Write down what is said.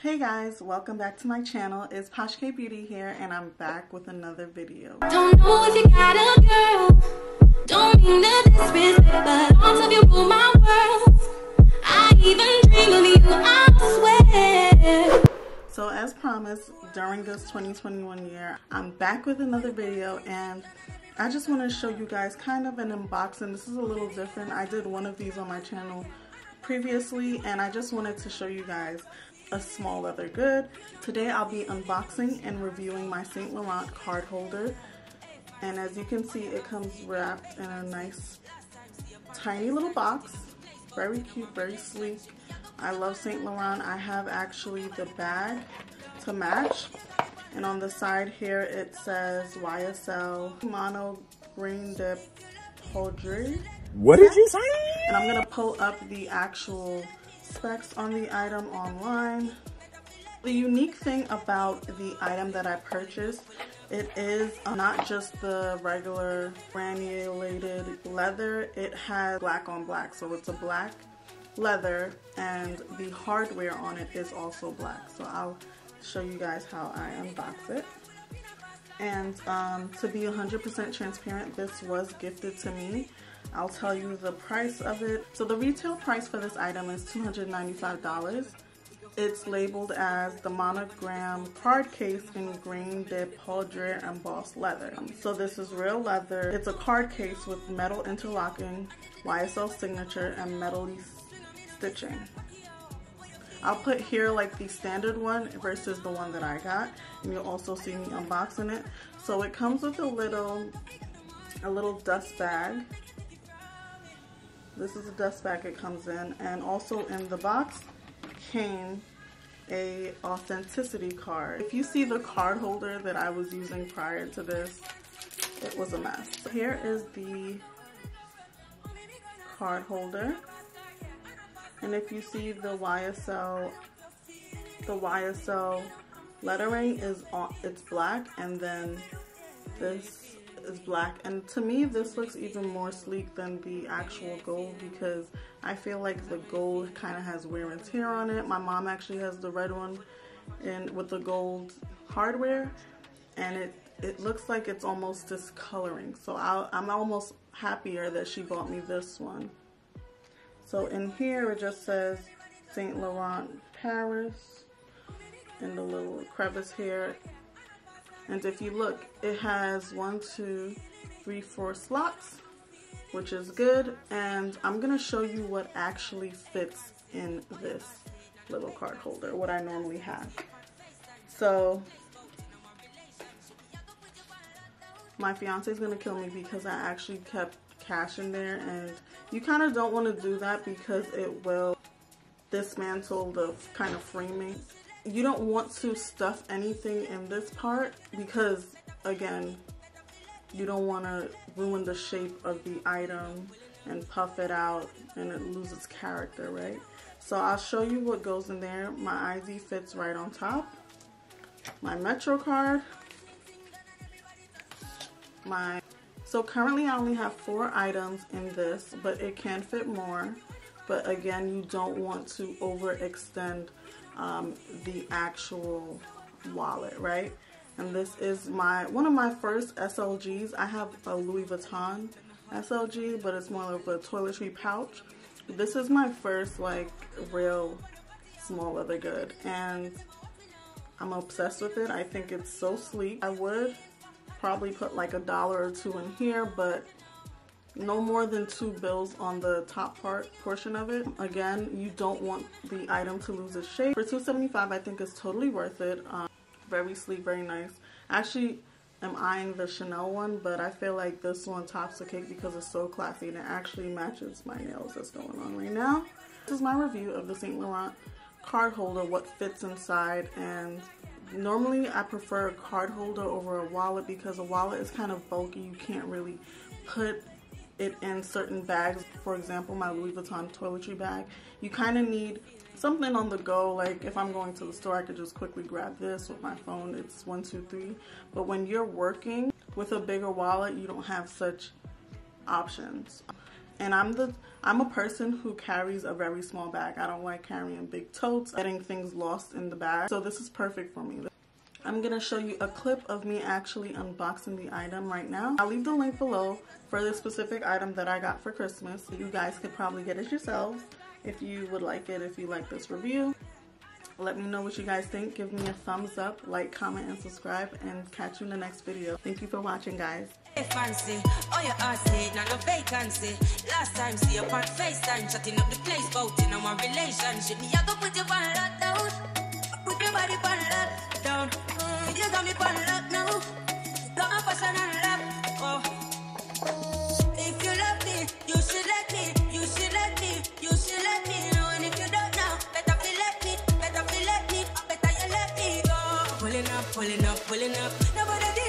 Hey guys, welcome back to my channel. It's Posh K Beauty here, and I'm back with another video. Don't know if you got a girl, don't mean to disrespect, but on top you rule my world. I even dream of you, I swear. So as promised, during this 2021 year, I'm back with another video, and I just want to show you guys kind of an unboxing. This is a little different. I did one of these on my channel previously, and I just wanted to show you guys a small leather good. Today I'll be unboxing and reviewing my Saint Laurent card holder, and as you can see, it comes wrapped in a nice tiny little box. Very cute, very sleek. I love Saint Laurent. I have actually the bag to match, and on the side here it says YSL Mono Green Dip Holder. What did you say? And I'm gonna pull up the actual specs on the item online. The unique thing about the item that I purchased, it is not just the regular granulated leather, it has black on black. So it's a black leather and the hardware on it is also black. So I'll show you guys how I unbox it. And to be 100% transparent, this was gifted to me. I'll tell you the price of it. So the retail price for this item is $295. It's labeled as the monogram card case in green dip Holder embossed leather. So this is real leather. It's a card case with metal interlocking, YSL signature, and metally stitching. I'll put here like the standard one versus the one that I got, and you'll also see me unboxing it. So it comes with a little dust bag. This is a dust bag it comes in, and also in the box came a authenticity card. If you see the card holder that I was using prior to this, it was a mess. Here is the card holder, and if you see the YSL lettering it's black, and then this is black, and to me this looks even more sleek than the actual gold because I feel like the gold kind of has wear and tear on it. My mom actually has the red one with the gold hardware, and it looks like it's almost discoloring. So I'm almost happier that she bought me this one. So in here it just says Saint Laurent Paris in the little crevice here. And if you look, it has 1, 2, 3, 4 slots, which is good. And I'm gonna show you what actually fits in this little card holder, what I normally have. So my fiance is gonna kill me because I actually kept cash in there, and you kind of don't want to do that because it will dismantle the kind of framing. You don't want to stuff anything in this part because, again, you don't want to ruin the shape of the item and puff it out and it loses character, right? So I'll show you what goes in there. My ID fits right on top. My Metro card. So currently I only have 4 items in this, but it can fit more. But again, you don't want to overextend the actual wallet, right? And this is one of my first SLGs. I have a Louis Vuitton SLG, but it's more of a toiletry pouch. This is my first like real small leather good, and I'm obsessed with it. I think it's so sleek. I would probably put like $1 or $2 in here, but no more than 2 bills on the top portion of it. Again, you don't want the item to lose its shape. For $275, I think it's totally worth it. Very sleek, very nice. Actually, I'm eyeing the Chanel one, but I feel like this one tops the cake because it's so classy and it actually matches my nails that's going on right now. This is my review of the Saint Laurent card holder, what fits inside. And normally I prefer a card holder over a wallet because a wallet is kind of bulky. You can't really put it in certain bags. For example, my Louis Vuitton toiletry bag, you kind of need something on the go. Like if I'm going to the store, I could just quickly grab this with my phone. It's 1, 2, 3. But when you're working with a bigger wallet, you don't have such options. And I'm a person who carries a very small bag. I don't like carrying big totes, getting things lost in the bag. So this is perfect for me. I'm gonna show you a clip of me actually unboxing the item right now. I'll leave the link below for this specific item that I got for Christmas. You guys could probably get it yourselves if you would like it, if you like this review. Let me know what you guys think. Give me a thumbs up, like, comment, and subscribe, and catch you in the next video. Thank you for watching, guys. Fancy, oh your ass it, not no vacancy. Last time see you on FaceTime, shutting up the place, voting on my relationship. Me, I go put you on lockdown, put your body on lockdown. You got me on lock now, got my passion on lock. Oh, if you love me, you should let me, you should let me, you should let me know. And if you don't know, better feel let me, better feel let me, better you let me go. Pulling up, pulling up, pulling up. Nobody